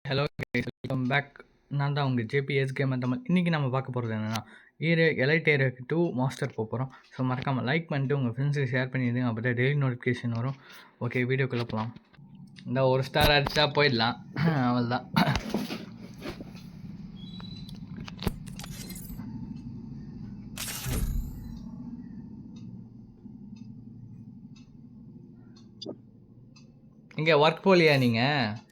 Hello guys, welcome back. நான் தான் உங்கள் ஜேபிஎஸ் கேமர் தமிழ். இன்றைக்கி நம்ம பார்க்க போகிறது என்னென்னா எலைட் ஏரியா 2 மாஸ்டர் போகிறோம். ஸோ மறக்காமல் லைக் பண்ணிட்டு உங்கள் ஃப்ரெண்ட்ஸுக்கு ஷேர் பண்ணிடுங்க. அப்போ தான் டெய்லி நோட்டிஃபிகேஷன் வரும். ஓகே, வீடியோக்குள்ளே போகலாம். இந்த ஒரு ஸ்டார் அடிச்சா போயிடலாம். அவள் தான். இங்கே ஒர்க் போகலையா நீங்கள்?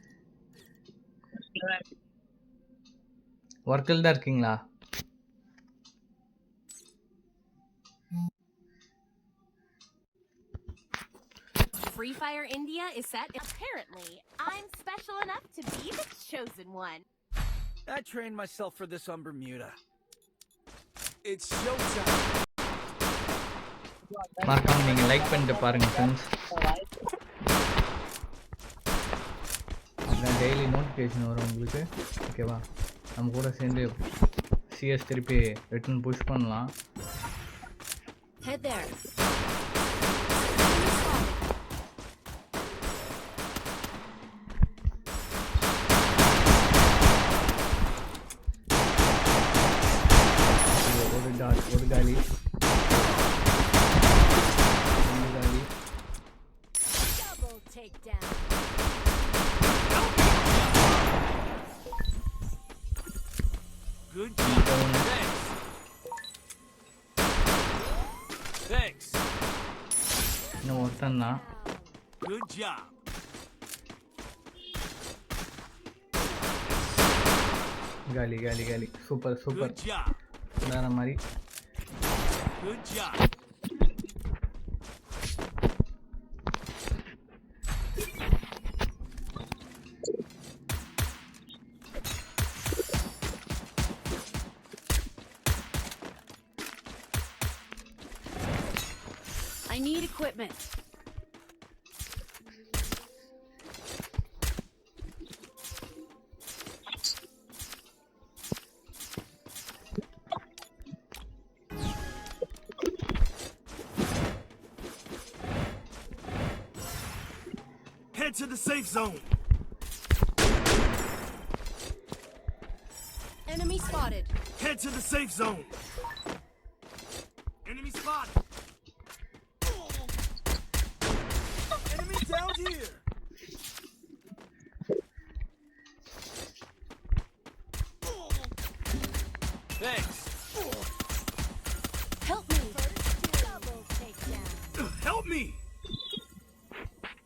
ஒர்க்கில் தான் இருக்கீங்களா? Free Fire India is set. Apparently, I'm special enough to be the chosen one. I trained myself for this on Bermuda. It's showtime. மறக்காமல் நீங்கள் லைக் பண்ணிட்டு பாருங்கள் ஃப்ரெண்ட்ஸ். அதான் டெய்லி நோட்டிஃபிகேஷன் வரும் உங்களுக்கு. ஓகேவா? நம்ம கூட சேர்ந்து சிஎஸ் திருப்பி ரிட்டர்ன் புஷ் பண்ணலாம். Head there. ஒரு காலி Double takedown. Good job. Thanks. இன்னும் ஒருத்தன் தான். Good job. காலி காலி காலி. Super super. Good job. வேற மாதிரி. Good job. I need equipment. Head to the safe zone. Enemy spotted. Head to the safe zone. Enemy spotted. Enemy down here. Thanks. Help me. Double takedown. Help me.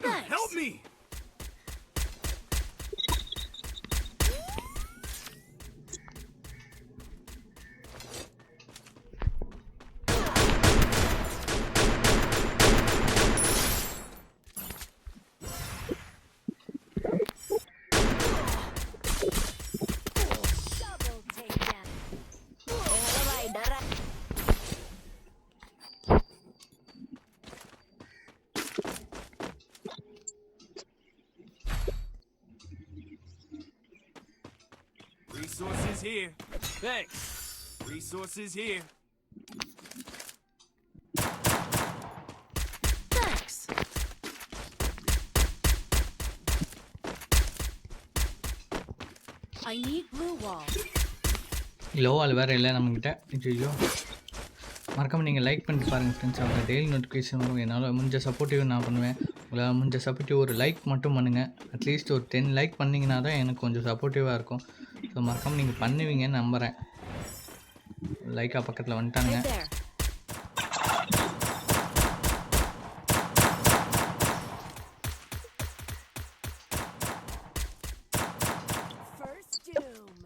Thanks. Help me. Double takedown. Resources here. Thanks. Resources here. Thanks. I need blue wall. லோவால் வேறு இல்லை நம்மக்கிட்ட. ஐயோ, மறக்காமல் நீங்கள் like பண்ணிட்டு பாருங்கள் friends. அவங்க daily notification வரும். என்னால் முடிஞ்ச சப்போர்ட்டிவ் நான் பண்ணுவேன். உங்களால் முடிஞ்ச சப்போர்ட்டிவ் ஒரு லைக் மட்டும் பண்ணுங்கள். அட்லீஸ்ட் ஒரு 10 லைக் பண்ணிங்கன்னா தான் எனக்கு கொஞ்சம் சப்போர்ட்டிவாக இருக்கும். ஸோ மறக்காமல் நீங்கள் பண்ணுவீங்கன்னு நம்புகிறேன். லைக்காக பக்கத்தில் வந்துட்டாங்க. Right there. First doom.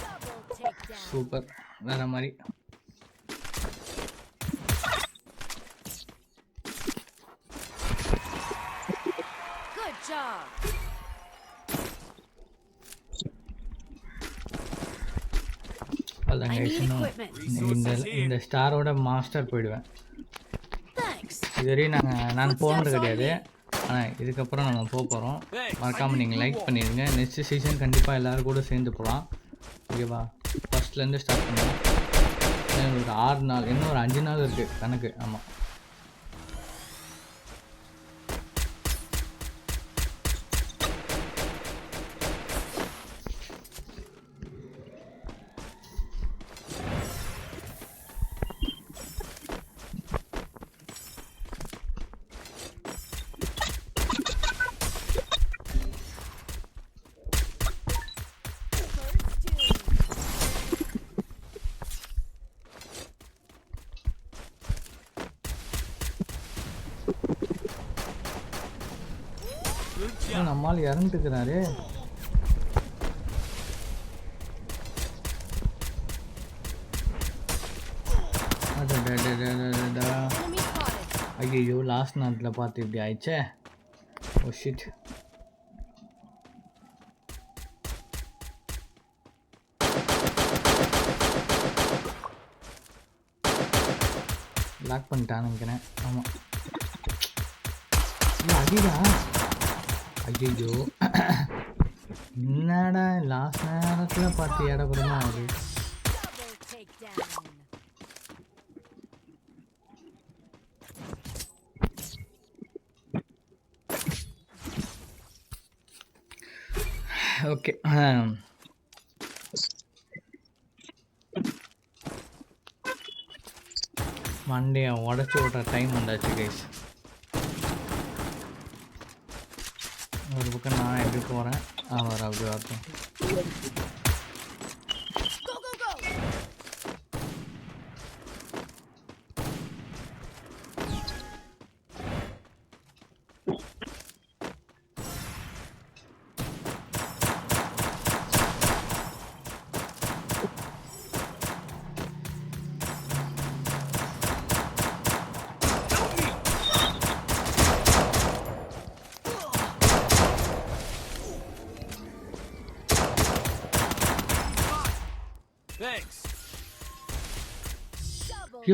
Double takedown. Super. வேறு மாதிரி. Good job. அதான் I need இன்னும் equipment. இந்த ஸ்டாரோட மாஸ்டர் போயிடுவேன். Thanks. இதுவரையும் நான் போனது கிடையாது. ஆனால் இதுக்கப்புறம் நம்ம போகிறோம். Thanks. மறக்காமல் நீங்கள் லைக் பண்ணிடுங்க. நெக்ஸ்ட் சீசன் கண்டிப்பாக எல்லோரும் கூட சேர்ந்து போகலாம். ஓகேவா? ஃபஸ்ட்லேருந்து ஸ்டார்ட் பண்ணுவோம். இன்னும் ஒரு 6 நாள், இன்னும் ஒரு 5 நாள் இருக்குது கணக்கு. ஆமாம். நம்மால் இறந்துக்கிறாரு. ஐயோ, லாஸ்ட் நேரத்தில் பார்த்து இப்படி ஆயிடுச்சே. Oh shit. லாக் பண்ணிட்டான்னு நினைக்கிறேன். ஆமாம், அடிடா. ஐயோ, என்னடா லாஸ்ட் நேரத்தில் பார்த்து இடப்புறமா ஆகுது. ஓகே, மண்டையை உடச்சி விட்ற டைம் வந்தாச்சு கைஸ். ஒரு பக்கம் நான் எப்படி போகிறேன், அவர் அப்படி வரட்டும்.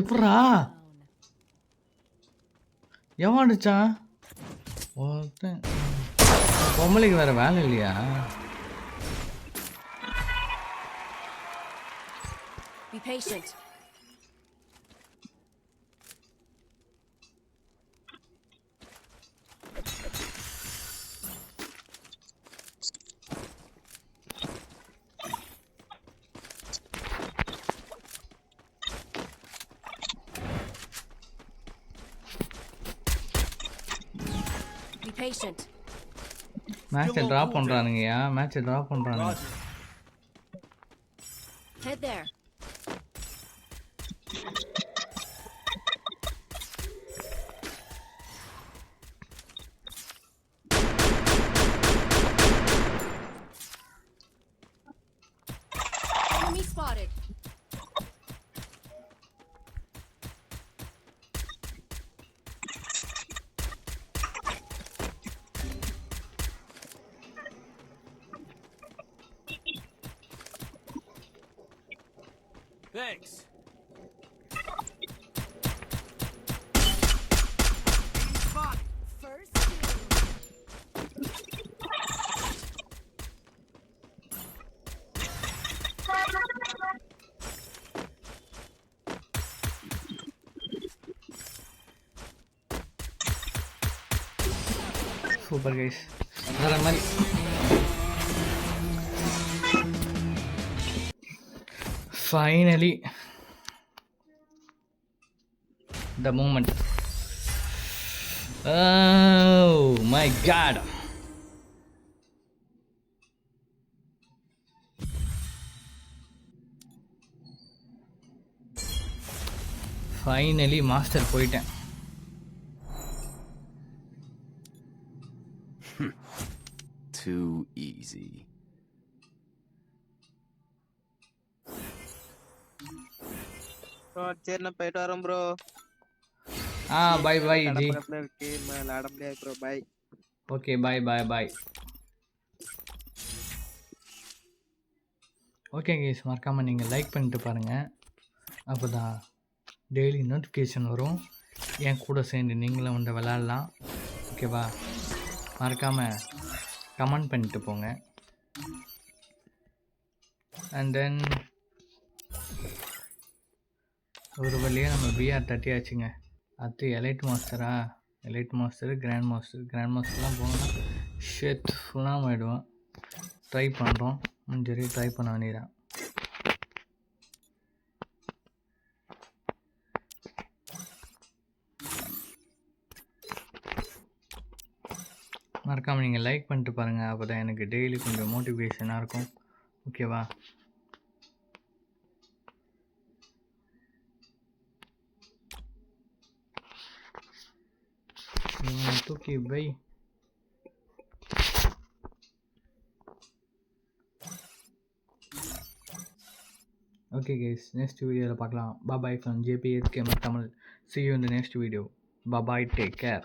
எப்படா எவன் அடிச்சான்? ஒருத்தன் பொம்பளைக்கு வேற வேலை இல்லையா? Be patient. Patient. Match drop பண்றானுங்கயா, மேட்ச் டிராப் பண்றானுங்க. Head there. Enemy spotted. Thanks. First super guys. வேற மாதிரி finally the moment. Oh my god, finally master போயிட்டேன். Too easy. சரி நான் போயிட்டு வரேன் ப்ரோ. By by ji. விளையாட முடியாது bro. Bye. Okay, bye bye bye. Okay guys, மறக்காமல் நீங்கள் லைக் பண்ணிட்டு பாருங்கள். அப்போ தான் டெய்லி நோட்டிஃபிகேஷன் வரும். என் கூட சேர்ந்து நீங்களும் வந்து விளாட்லாம். ஓகேவா? மறக்காமல் கமெண்ட் பண்ணிட்டு போங்க. அண்ட் தென் ஒரு வழியாக நம்ம பிஆர் தட்டியாச்சுங்க. அடுத்து எலைட் மாஸ்டர் கிராண்ட் மாஸ்டர்லாம் போனோம்னா ஷெட் ஃபுல்லாக ஆகிடுவோம். ட்ரை பண்ணுறோம். சரி ட்ரை பண்ண வேண்டியதான். மறக்காமல் நீங்கள் லைக் பண்ணிட்டு பாருங்கள். அப்போ தான் எனக்கு டெய்லி கொஞ்சம் மோட்டிவேஷனாக இருக்கும். ஓகேவா? தூக்கி பை. ஓகே கைஸ், நெக்ஸ்ட் வீடியோவில் பார்க்கலாம். Bye from JPS Gamer Tamil. See you in the next video. Bye, take care.